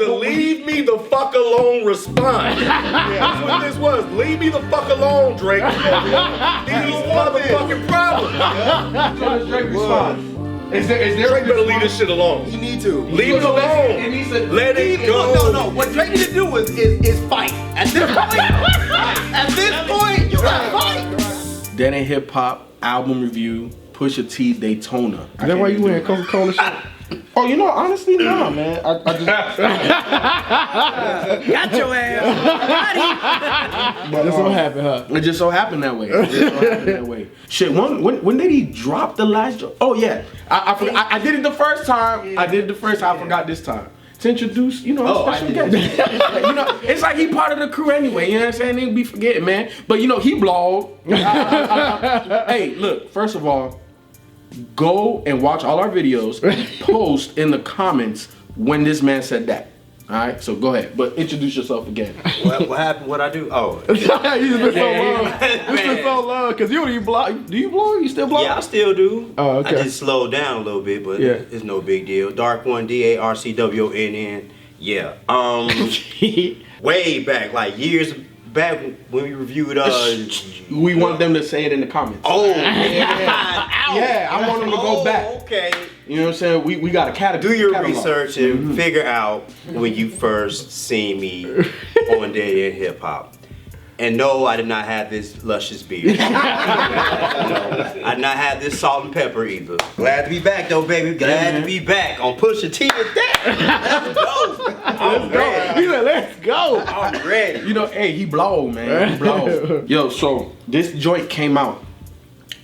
the leave me the fuck alone response. That's what this was. Leave me the fuck alone, Drake. These motherfucking problems. So does Drake respond? Is there Drake better leave this shit alone. You need to. Leave it alone. Let it go. No. What Drake need to do is fight. At this point, you gotta fight. That Ain't Hip Hop album review. Pusha T Daytona. Is that why you wearing Coca-Cola shit? Oh, you know, honestly, nah, man. I just got your ass. But just so happened, huh? It just so happened that way. Shit, when did he drop the last? Oh yeah, I forgot. I did it the first time. I forgot this time. To introduce, you know, special guest. You know, it's like he part of the crew anyway. You know what I'm saying? They be forgetting, man. But you know, he blog. Hey, look. First of all, go and watch all our videos. Post in the comments when this man said that. All right, so go ahead, but introduce yourself again. What happened? What I do? Oh, you just been so long. It's been so long because you don't even blog. Do you blog? You still blog? yeah, I still do. Oh, okay. I just slowed down a little bit, but it's no big deal. Dark One, DARCWONN. Yeah. Way back, like years back when we reviewed. We want them to say it in the comments. Oh, yeah, I want them to go back. Okay. You know what I'm saying? We got a category. Do your research and figure out when you first seen me on Day in Hip Hop. And no, I did not have this luscious beard. No, I did not have this salt and pepper either. Glad to be back though, baby. Glad to be back on Pusha T and that. Let's go. I'm ready. He said, let's go. I'm ready. You know, hey, he blow, man. He blow. Yo, so this joint came out.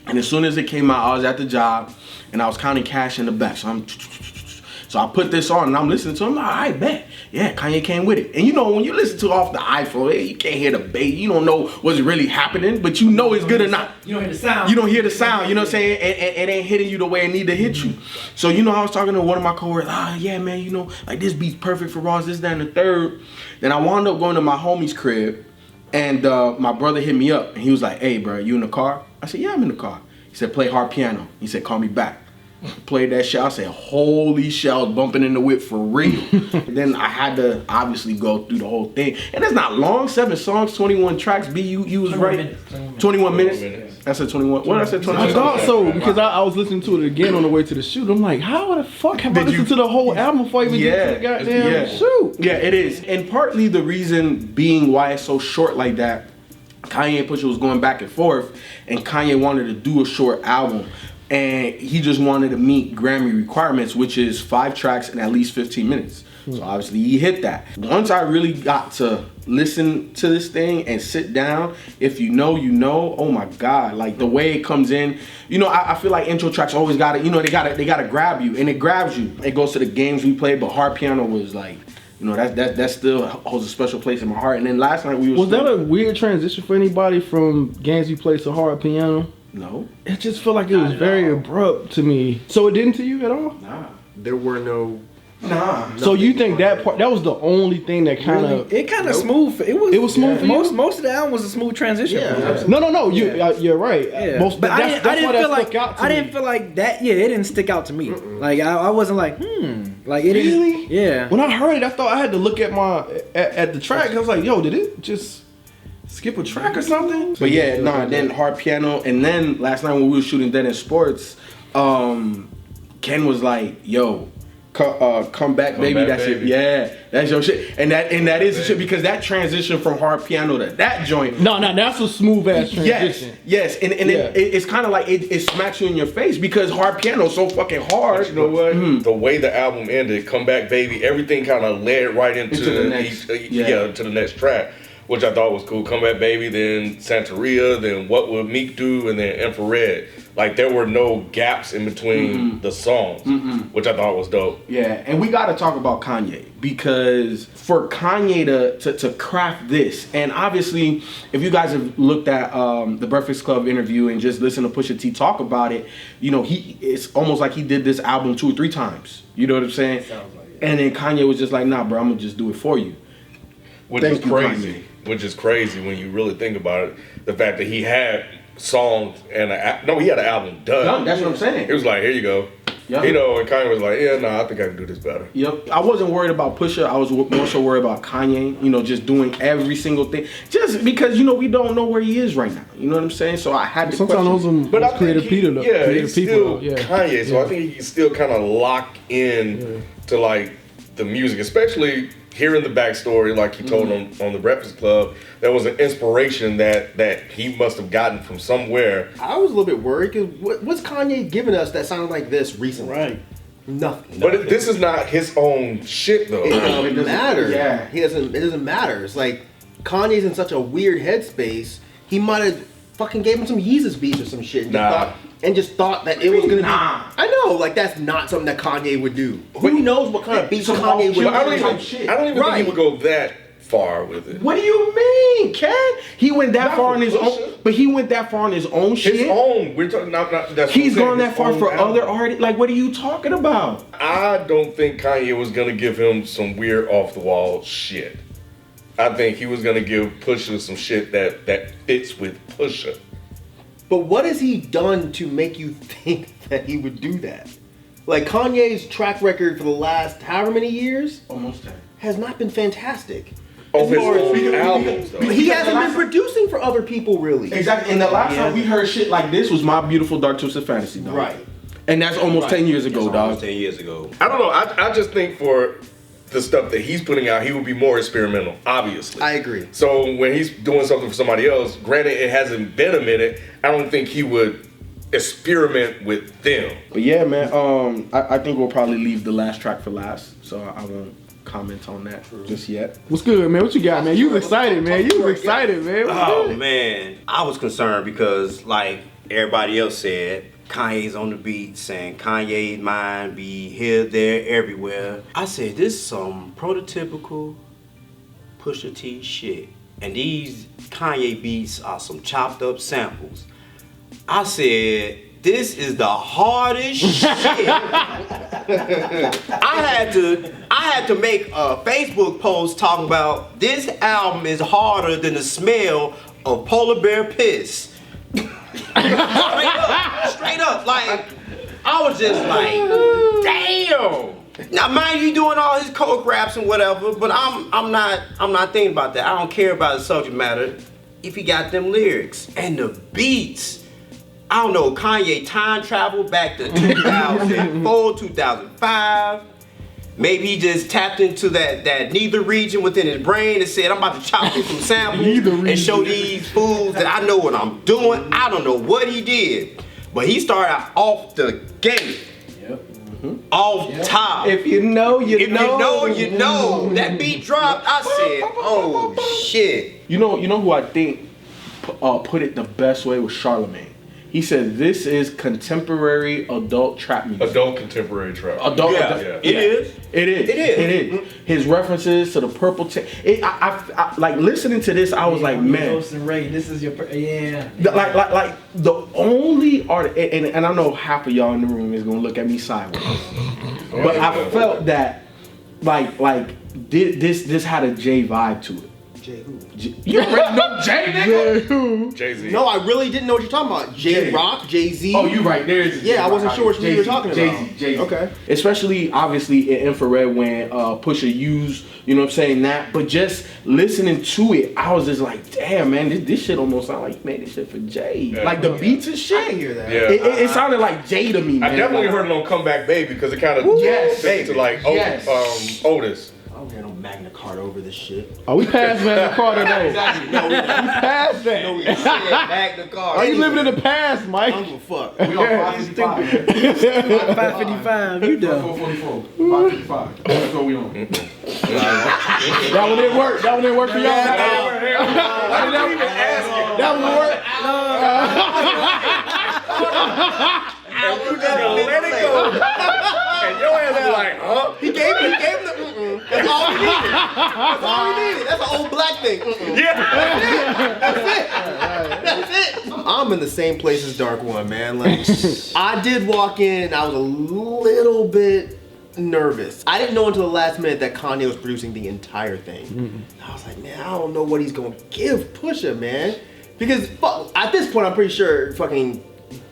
And as soon as it came out, I was at the job and I was counting cash in the back. So I put this on and I'm listening to him. Like, I bet. Yeah, Kanye came with it. And you know, when you listen to it off the iPhone, you can't hear the bass. You don't know what's really happening, but you know it's good or not. You don't hear the sound. You don't hear the sound, you know what I'm saying? And it ain't hitting you the way it need to hit you. So, you know, I was talking to one of my coworkers, yeah, man, you know, like this beat's perfect for Ross, this, that, and the third. Then I wound up going to my homie's crib and my brother hit me up and he was like, hey, bro, you in the car? I said, yeah, I'm in the car. He said, play hard piano. He said, call me back. Played that shit. I said, holy shit, I was bumping in the whip for real. Then I had to obviously go through the whole thing. And it's not long, 7 songs, 21 tracks. B, you was right. 21 minutes. I said 21. What did I say? 21. I thought so because I was listening to it again on the way to the shoot. I'm like, how the fuck have I listened to the whole album before I even get to the goddamn shoot? Yeah, it is. And partly the reason being why it's so short like that, Kanye and Pusha was going back and forth, and Kanye wanted to do a short album. And he just wanted to meet Grammy requirements, which is 5 tracks and at least 15 minutes. So obviously he hit that. Once I really got to listen to this thing and sit down, if you know, you know, oh my God, like the way it comes in, you know, I feel like intro tracks always gotta, you know, they gotta grab you, and it grabs you. It goes to the games we played, but hard piano was like, you know, that still holds a special place in my heart. And then last night was that a weird transition for anybody from games you played to hard piano? No. It just felt like it was very abrupt to me. So it didn't to you at all? Nah. There were no. Nah. So you think that part, that was the only thing that kind of... It kind of smooth. It was smooth for you? Most of the album was a smooth transition. Yeah. No. You're right. Yeah. But I didn't feel like that. Yeah, it didn't stick out to me. Like I wasn't like, like it really? didn't. Yeah. When I heard it, I thought I had to look at at the track. I was like, yo, did it just skip a track or something? But yeah, then hard piano, and then last night when we were shooting Dead in Sports, Ken was like, yo, come back, baby. That's it. Yeah, that's your shit. And that is the shit, because that transition from hard piano to that joint. No, that's a smooth ass transition. Yes, and it's kind of like it smacks you in your face because hard piano is so fucking hard. You know what? The way the album ended, Come Back Baby, everything kind of led right into the next, to the next track, which I thought was cool. Come Back Baby, then Santeria, then What Would Meek Do, and then Infrared. Like, there were no gaps in between the songs, which I thought was dope. Yeah, and we got to talk about Kanye, because for Kanye to craft this, and obviously, if you guys have looked at the Breakfast Club interview and just listen to Pusha T talk about it, you know, it's almost like he did this album 2 or 3 times. You know what I'm saying? Sounds like it. And then Kanye was just like, nah, bro, I'm going to just do it for you. Which is crazy. Which is crazy when you really think about it. The fact that he had songs and he had an album done. That's what I'm saying. It was like, here you go. Yep. You know, and Kanye was like, yeah, nah, I think I can do this better. Yep. I wasn't worried about Pusha. I was more so worried about Kanye, you know, just doing every single thing. Just because, you know, we don't know where he is right now. You know what I'm saying? So I had to sometimes question. But I creative think Peter, though. yeah, Creative he's people, still Kanye, so I think he can still kind of lock in to like the music, especially hearing the backstory, like he told him on the Breakfast Club. There was an inspiration that he must have gotten from somewhere. I was a little bit worried because what's Kanye giving us that sounded like this recently? Right. Nothing. But this is not his own shit though. It doesn't matter. Yeah. It doesn't matter. It's like Kanye's in such a weird headspace. He might have fucking gave him some Yeezus beats or some shit. And just thought that it was gonna be. I know, like that's not something that Kanye would do. Who knows what kind of beats Kanye would do? I don't even think he would go that far with it. What do you mean, Ken? He went that far on his own, but he went that far on his own shit. His own. We're talking not that's. He's gone that far for other artists. Like, what are you talking about? I don't think Kanye was gonna give him some weird off the wall shit. I think he was gonna give Pusha some shit that fits with Pusha. But what has he done to make you think that he would do that? Like Kanye's track record for the last however many years Almost 10. has not been fantastic. On his own albums though. He hasn't been producing for other people really. Exactly. And the last time we heard shit like this was My Beautiful Dark Twisted Fantasy, dog. Right. And that's almost 10 years ago, That's dog. almost 10 years ago. I don't know. I just think for the stuff that he's putting out, he would be more experimental, obviously. I agree. So when he's doing something for somebody else, granted it hasn't been a minute, I don't think he would experiment with them. But yeah, man, I think we'll probably leave the last track for last, so I won't comment on that just yet. What's good, man? What you got, man? You was excited, man. You was excited, man. What's Oh good? man, I was concerned because like everybody else said, Kanye's on the beat saying Kanye's mind be here, there, everywhere. I said this is some prototypical Pusha T shit. And these Kanye beats are some chopped up samples. I said, this is the hardest shit. I had to make a Facebook post talking about this album is harder than the smell of polar bear piss. Straight up, like I was just like, damn. Now, mind you, doing all his coke raps and whatever, but I'm not thinking about that. I don't care about the subject matter if he got them lyrics and the beats. I don't know, Kanye time traveled back to 2004, 2005. Maybe he just tapped into that neither region within his brain and said, I'm about to chop through some samples and show these fools that I know what I'm doing. I don't know what he did, but he started out off the gate. Off top. If you know, you know. You know. That beat dropped, I said, oh shit. You know who I think put it the best way was Charlemagne. He said this is contemporary adult trap music. Adult contemporary trap. It is. His references to the purple I like listening to this. I was like, man. Ray, this is your Like the only artist, and I know half of y'all in the room is gonna look at me sideways, but I felt that like this had a J vibe to it. Jay who? You already know Jay, nigga? Jay-Z. No, I really didn't know what you're talking about. J-Rock, Jay-Z. Oh, you right. There's I wasn't sure what you were talking about. Jay-Z. Okay. Especially, obviously, in Infrared when Pusha used, you know what I'm saying, that. But just listening to it, I was just like, damn, man, this shit almost sound like he made this shit for Jay. Yeah. Like, the beats and shit. I can hear that. Yeah. It sounded like Jay to me, man. I definitely heard it on Comeback Baby because it kind of to like Otis. I'm hearing on Magna Carta over this shit. Oh, we passed Magna Carta though. Exactly. No, we We passed that. No, we said Magna Carta. Are you living in the past, I Mike? don't give a fuck. We on 555. 555, you done. 444. 555. That's what we on. That one didn't work. That one didn't work for y'all. I didn't even ask it. That one worked. And you just gonna let it go. And your ass is like, huh? He gave him the That's all he needed. That's all he needed. That's an old black thing. Yeah. That's it. I'm in the same place as Dark One, man. Like, I did walk in, I was a little bit nervous. I didn't know until the last minute that Kanye was producing the entire thing. I was like, man, I don't know what he's gonna give Pusha, man. Because at this point, I'm pretty sure fucking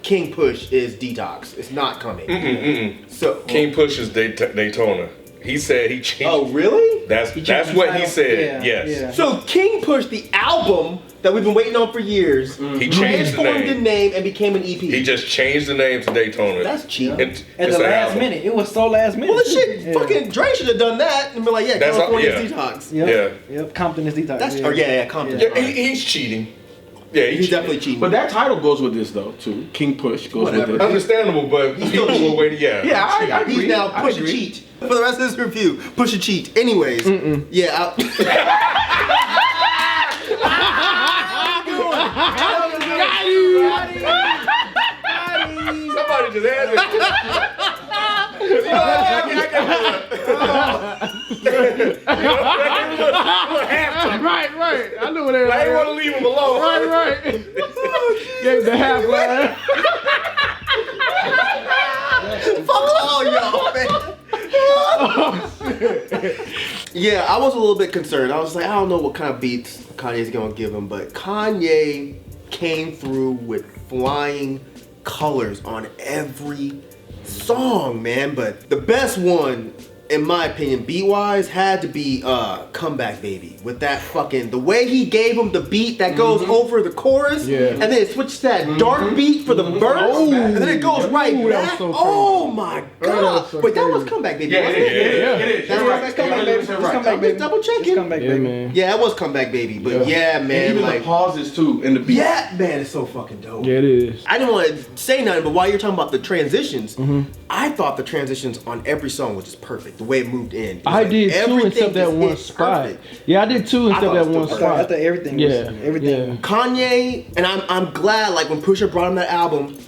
King Push is Detox. It's not coming. So King Push is Daytona. He said he changed. Oh, really? That's what he said. Yeah, Yes. yeah. So King Push, the album that we've been waiting on for years, He changed the transformed the name. name and became an EP. He just changed the name to Daytona. That's cheap. At It's the an last album. minute. It was so last minute. Well, the shit, Yeah. fucking Dre should have done that and been like, yeah, That's California's yeah. Detox. Yep. Yep. Compton is Detox. That's yeah, Compton. Yeah, he's cheating. Yeah, He's definitely cheating. But that title goes with this though too. King Push goes Whatever. with it. understandable, but still people will wait. Yeah. Yeah, I agree. He's now I Push a agree. Cheat. For the rest of this review, Push a Cheat. Anyways, yeah. Somebody just had Right. I knew what they were. I didn't want to leave him alone. Right. Gave the half line. Fuck all y'all, man. Yeah, I was a little bit concerned. I was like, I don't know what kind of beats Kanye's gonna give him, but Kanye came through with flying colors on every song, man. But the best one, in my opinion, beat-wise, had to be Comeback Baby. With that fucking, the way he gave him the beat that goes over the chorus, and then it switched to that dark beat for the verse, and then it goes right that was back. so Oh my god! so Wait, that was crazy. Comeback Baby, Yeah, wasn't it it? is. That's right. That's Comeback Baby. It's Comeback Baby. Double It's checking. Comeback Yeah, Baby. man. Yeah, it was Comeback Baby, but yeah, And man, even like, the pauses too in the beat. yeah, man, it's so fucking dope. Yeah, it is. I didn't want to say nothing, but while you're talking about the transitions, I thought the transitions on every song was just perfect. The way it moved in. It was I like did too, everything except that just one hit spot. perfect. Yeah, I did too, I except thought that it was one still spot. After everything was everything. Kanye, and I'm glad, like when Pusha brought him that album,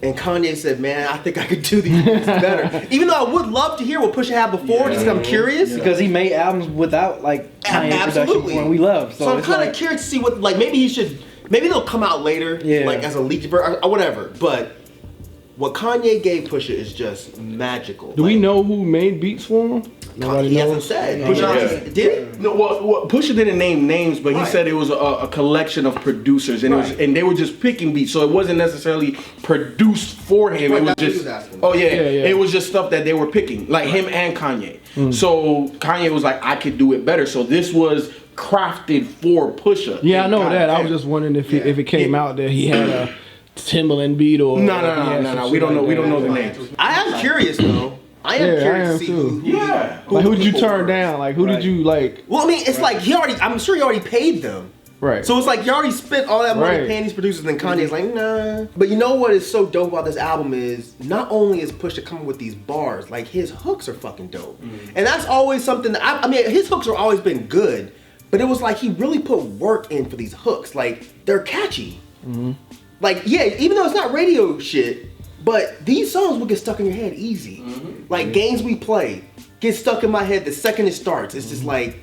and Kanye said, "Man, I think I could do these beats better." Even though I would love to hear what Pusha had before, just 'cause I'm curious. Because he made albums without like Kanye production Absolutely. before, and we love. So I'm it's kind of like, curious to see what, like, maybe they'll come out later, Yeah. like as a leaked version or whatever. But what Kanye gave Pusha is just magical. Do we know who made beats for him? Nobody He hasn't knows. said. Yeah. Pusha did he? No, well, Pusha didn't name names, but he Right. said it was a collection of producers, and and they were just picking beats, so it wasn't necessarily produced for him. Right, It was that's what he just, was asking. oh yeah, Yeah. it was just stuff that they were picking, like him and Kanye. So Kanye was like, I could do it better. So this was crafted for Pusha. Yeah, I And know God that. I damn. was just wondering if it came out that he had a Timbaland beat or No. We don't know. We don't know the names. I am curious though. I am Yeah, I curious am to see too. who. Yeah. Like, who did you people turn were. down? Like, who did you like? Well, I mean, it's like I'm sure he already paid them. Right. So it's like you already spent all that money Right. paying these producers, and then Kanye's like, nah. But you know what is so dope about this album is not only is Pusha coming with these bars, like his hooks are fucking dope, and that's always something that I mean, his hooks have always been good, but it was like he really put work in for these hooks. Like they're catchy. Like yeah, even though it's not radio shit, but these songs will get stuck in your head easy. Like games we play get stuck in my head the second it starts. It's just like.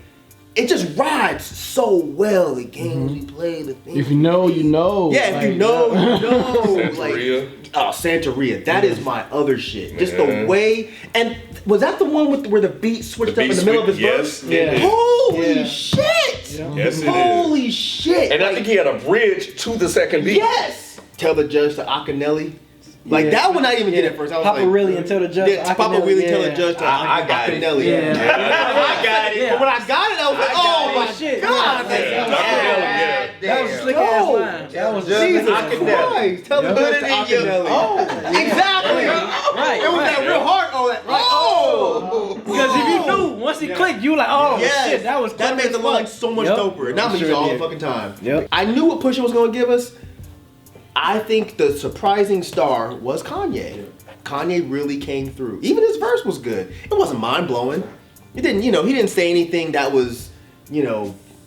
It just rides so well. The games we play, the things. If you know, you know. Yeah, if Like, you know, you know. Santeria. Like, oh, Santeria. That is my other shit. Just the Man. way. And was that the one with where the beat switched up in the middle of his verse? Yes. Holy Yeah. shit! Yes, it is. Holy shit! And I think he had a bridge to the second beat. yes. Tell the judge to Akinelli. Like Yeah. that one, I didn't even get it first. I was Papa like, really until the judge. Yeah, Papa really tell the judge to I got it. Akinelli. Yeah. I got it. Yeah. But when I got it, I was like, oh my Shit. god, Yeah. man. That was a slick ass line. That was Jesus Akinelli. Christ. Tell the Put judge it to in your- Akinelli. Oh. Exactly. right. It was that real hard. Oh, that. Oh. Because if you knew, once he clicked, you were like, oh Yes. shit, that was that made the clever as line fuck. so much Yep. doper. Not me Sure all the did. fucking time. Yep. I knew what Pusha was gonna give us. I think the surprising star was Kanye. Kanye really came through. Even his verse was good. It wasn't mind blowing. It didn't, he didn't say anything that was,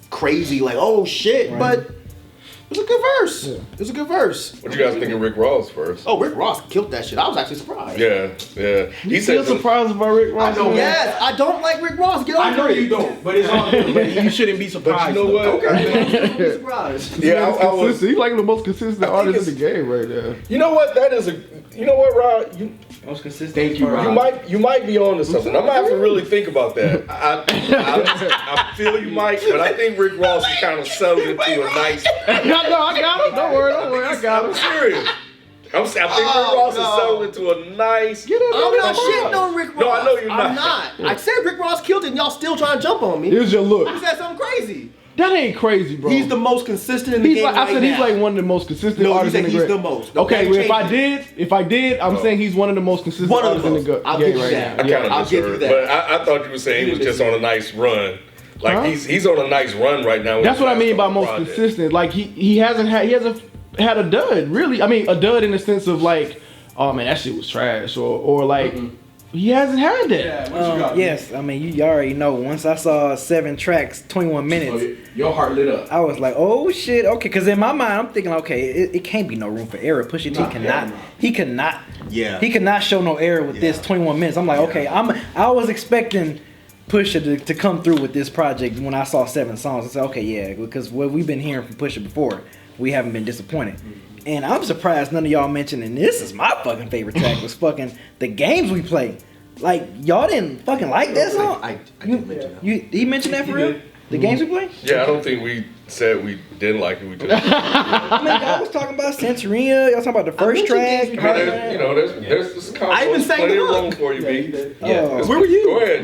crazy like, oh shit. But it was a good verse. Yeah. It was a good verse. What you guys think of Rick Ross first? Oh, Rick Ross killed that shit. I was actually surprised. Yeah. He You still said surprised about Rick Ross? I know. Yes, I don't like Rick Ross. Get over I know it. you don't, but it's all good. But you shouldn't be surprised. But you know though. what? I'm surprised. Yeah, I was. Consistent. He's like the most consistent I think artist in the it's- game right now. You know what? You know what, Rod? Most consistent. Thank you, Rob. You might be on to something. I'm gonna have to really think about that. I feel you, Mike, but I think Rick Ross is kind of settled into a nice. I got him. Don't worry. I got I'm him. serious. I think Rick Ross is settling to a nice. I'm not shitting on Rick Ross. No, I know you're not. I'm not. I said Rick Ross killed it, and y'all still trying to jump on me. Here's your look. You said something crazy. That ain't crazy, bro. He's the most consistent in the game like, I said right he's now. like one of the most consistent No, you artists in said the he's game. the most. Okay, well, if I did, I'm saying he's one of the most consistent One of artists the in the most. I'll game give you right that. now. I kind of I'll give you that. But I thought you were saying he was just on a nice run. Like he's on a nice run right now. That's what I mean by most consistent. Like he hasn't had a dud really. I mean a dud in the sense of like, oh man, that shit was trash, or like he hasn't had that. Yeah, what you got? Yes, I mean you already know. Once I saw 7 tracks, 21 minutes, Your heart lit up. I was like, oh shit, okay. Because in my mind, I'm thinking, okay, it can't be no room for error. Pusha T cannot, he cannot show no error with this 21 minutes. I'm like, okay, I was expecting Pusha to come through with this project when I saw 7 songs. I said, okay, yeah, because what we've been hearing from Pusha before, we haven't been disappointed. And I'm surprised none of y'all mentioned, and this is my fucking favorite track, was fucking The Games We Play. Like, y'all didn't fucking like that song? I didn't mention that. He mentioned that for real? The Games We Play? Yeah, I don't think we said we didn't like it. We just. I mean, y'all was talking about Santeria. Y'all talking about the first track. There's I even sang plenty the of hook. room for you, B. Where were you? Go ahead.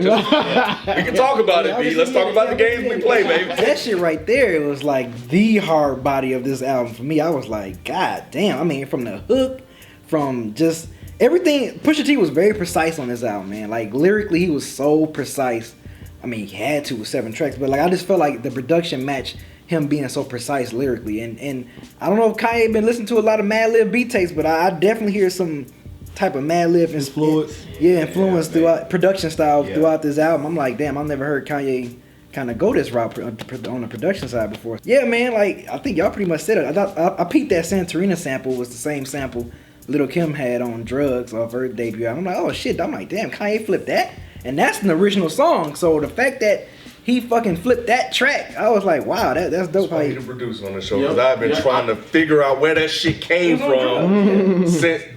We can talk about it, B. Let's talk about the games we play, baby. That shit right there, it was like the hard body of this album for me. I was like, God damn. I mean, from the hook, from just everything. Pusha T was very precise on this album, man. Like, lyrically, he was so precise. I mean, he had to with 7 tracks, but like I just felt like the production matched him being so precise lyrically. And I don't know if Kanye been listening to a lot of Madlib beat tapes, but I definitely hear some type of Madlib influence. Influence throughout production style throughout this album. I'm like, damn, I've never heard Kanye kind of go this route on the production side before. Yeah, man, like I think y'all pretty much said it. I peeped that Santeria sample was the same sample Lil' Kim had on Drugs off her debut album. I'm like, oh shit, I'm like, damn, Kanye flipped that. And that's an original song. So the fact that he fucking flipped that track, I was like, wow, that's dope. That's why the producer on the show, because I've been trying to figure out where that shit came from.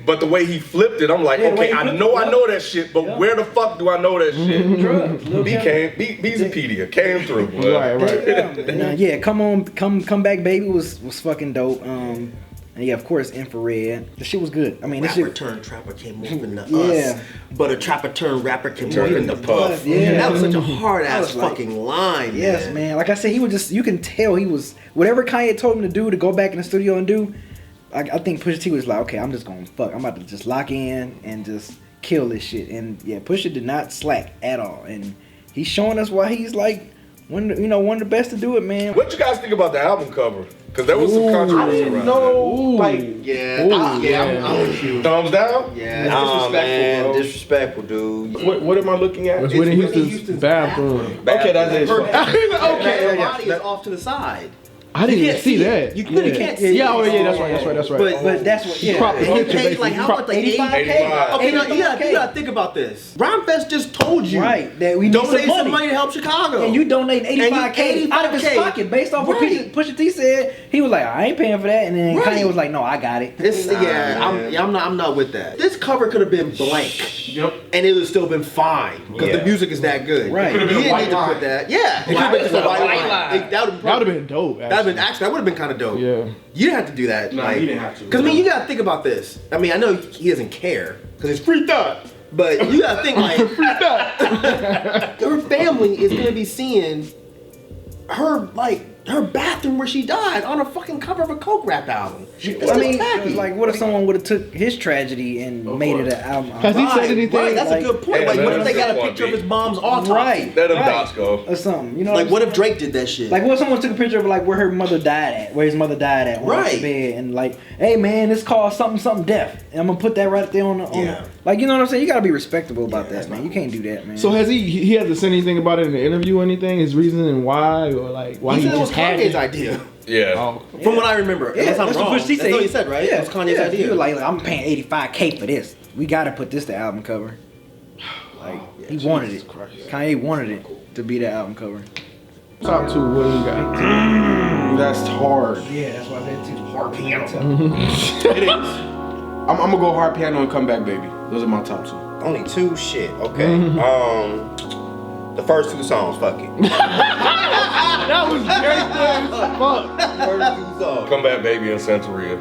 But the way he flipped it, I'm like, okay, I know that shit, but where the fuck do I know that shit? Beezypedia came through. Right. Come Back Baby was fucking dope. And yeah, of course, Infrared. The shit was good. I mean, rapper turned trapper came moving to us, but a trapper turned rapper came moving to Puff. Yeah, that was such a hard ass fucking line. Yes, man. Like I said, he was just. You can tell he was whatever Kanye told him to do to go back in the studio and do. I think Pusha T was like, okay, I'm just gonna fuck. I'm about to just lock in and just kill this shit. And yeah, Pusha did not slack at all, and he's showing us why he's like one of the best to do it, man. What you guys think about the album cover? Because there was some controversy around I'm with you. Thumbs down? Yeah, Nah, man, disrespectful, dude. What am I looking at? It's Whitney Houston's bathroom. Okay, that's it. Okay, the body is off to the side. I didn't even see that. You really can't see. Yeah, that's right. But that's what. Yeah. Crop the And he picture, paid like how much? Like 85K. Okay, now you gotta think about this. Rhymefest just told you, Right, that we need donate some money to help Chicago, and you donate 85K out of his pocket based off what Pusha T said. He was like, I ain't paying for that, and then Kanye was like, no, I got it. I'm not with that. This cover could have been blank, and it would still been fine because the music is that good. Right, you didn't need to put that. Yeah, it could have been just a white line. That would have been dope. That would have been kind of dope. Yeah, you didn't have to do that. No, you didn't have to. Because I mean, you gotta think about this. I mean, I know he doesn't care because it's free thought. But you gotta think like her family is gonna be seeing her bathroom where she died on a fucking cover of a Coke rap album. I mean, like, what if someone would have took his tragedy and made it an album? Has he said anything? Right, that's a good point. Like, what if they got a picture of his mom's autopsy? Right. Let them dots go. Or something. You know, like, what if Drake did that shit? Like, what if someone took a picture of like where her mother died at, where his mother died at, on the bed, and like, hey man, it's called something death, and I'm gonna put that right there on the like, you know what I'm saying? You gotta be respectable about that, man. You can't do that, man. So has he hasn't said anything about it in the interview or anything? His reason and why, or like why he just had Kanye's idea. Yeah. From what I remember. Yeah, unless I'm wrong. That's what he said, right? Yeah. It was Kanye's idea. He was like, I'm paying 85K for this. We gotta put this to album cover. Like, he wanted it. Kanye wanted it to be the album cover. Top 2, what do you got? That's hard. Yeah, that's why I said too. Hard piano. It is. I'm gonna go hard piano and come back, baby. Those are my top 2. Only 2 shit. Okay. The first 2 songs, fuck it. That was great. Fuck. First 2 songs. Come Back Baby and Santeria.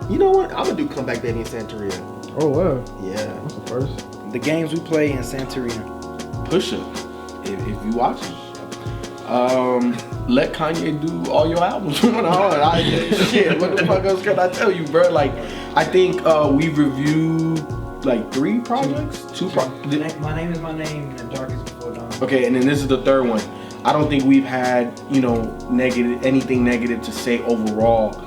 You know what? I'm gonna do Comeback Baby in Santeria. Oh wow, Yeah. that's the first. The games we play in Santeria. Pusha, if you watching, let Kanye do all your albums from now on. Shit, what the fuck else can I tell you, bro? Like, I think we've reviewed like 3 projects, 2 projects. My Name Is My Name and Darkest Before Dawn. Okay, and then this is the 3rd one. I don't think we've had, anything negative to say overall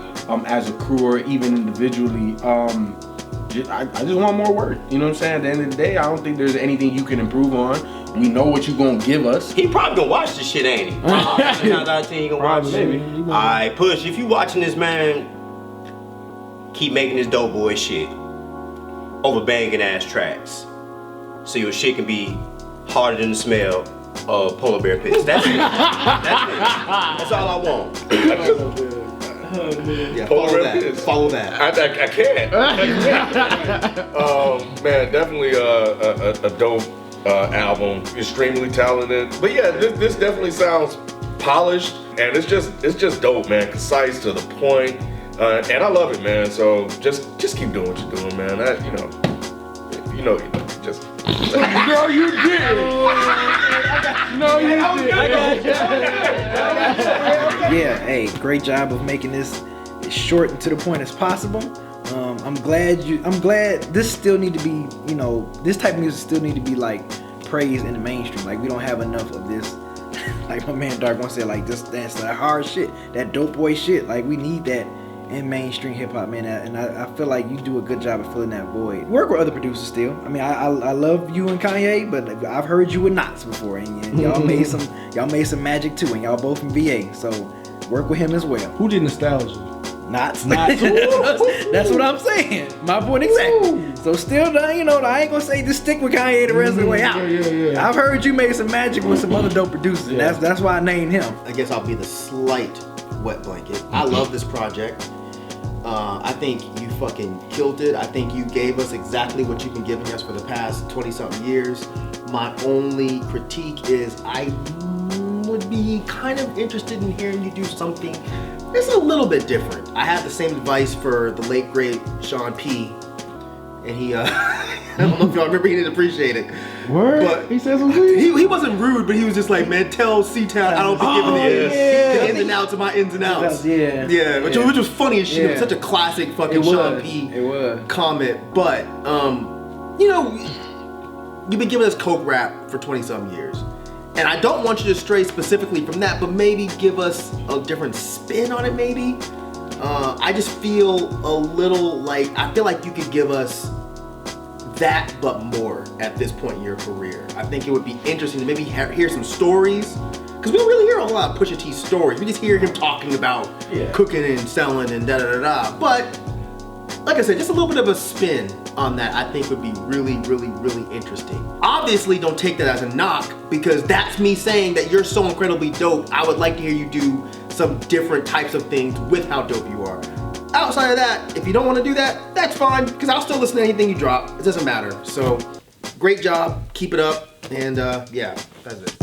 as a crew or even individually. I just want more work. You know what I'm saying? At the end of the day, I don't think there's anything you can improve on. We know what you gonna give us. He probably gonna watch this shit, ain't he? 9 out of 10 he gonna watch Probably, it. maybe. Alright, Push, if you watching this, man, keep making this dope boy shit over banging ass tracks. So your shit can be harder than the smell of polar bear piss. That's it. That's all I want. Yeah, Polar follow Bear that. Piss. Follow that. I can't. Man, definitely a dope album. Extremely talented. But yeah, this definitely sounds polished, and it's just dope, man. Concise, to the point, and I love it, man. So just keep doing what you're doing, man. Just. No, you didn't. No, you didn't. Yeah, hey, great job of making this as short and to the point as possible. I'm glad this still need to be, this type of music still need to be like praised in the mainstream. Like, we don't have enough of this. Like my man Dark once said, like, that's that hard shit, that dope boy shit. Like, we need that in mainstream hip hop, man. And I feel like you do a good job of filling that void. Work with other producers still. I mean, I love you and Kanye, but I've heard you with Knots before, and y'all made some magic too, and y'all both from VA. So work with him as well. Who did Nostalgia? Knots. That's what I'm saying. My point exactly. So still, I ain't gonna say just stick with Kanye the rest of the way out. Yeah. I've heard you made some magic with some other dope producers, and that's why I named him. I guess I'll be the slight wet blanket. I love this project. I think you fucking killed it. I think you gave us exactly what you've been giving us for the past 20-something years. My only critique is I would be kind of interested in hearing you do something that's a little bit different. I had the same advice for the late great Sean P. And he, I don't know if y'all remember, he didn't appreciate it. Word? But He said something? he wasn't rude, but he was just like, man, tell C-Town I don't be giving the ins and outs of my ins and outs. Yeah, which was funny as shit. It was such a classic fucking Sean P. comment. But, you've been giving us coke rap for 20-something years. And I don't want you to stray specifically from that, but maybe give us a different spin on it, maybe. I just feel a little like, I feel like you could give us that but more at this point in your career. I think it would be interesting to maybe hear some stories, because we don't really hear a lot of Pusha T stories. We just hear him talking about cooking and selling and da-da-da-da. But like I said, just a little bit of a spin on that I think would be really, really, really interesting. Obviously, don't take that as a knock, because that's me saying that you're so incredibly dope. I would like to hear you do some different types of things with how dope you are. Outside of that, if you don't want to do that, that's fine, because I'll still listen to anything you drop. It doesn't matter. So, great job. Keep it up. And yeah, that's it.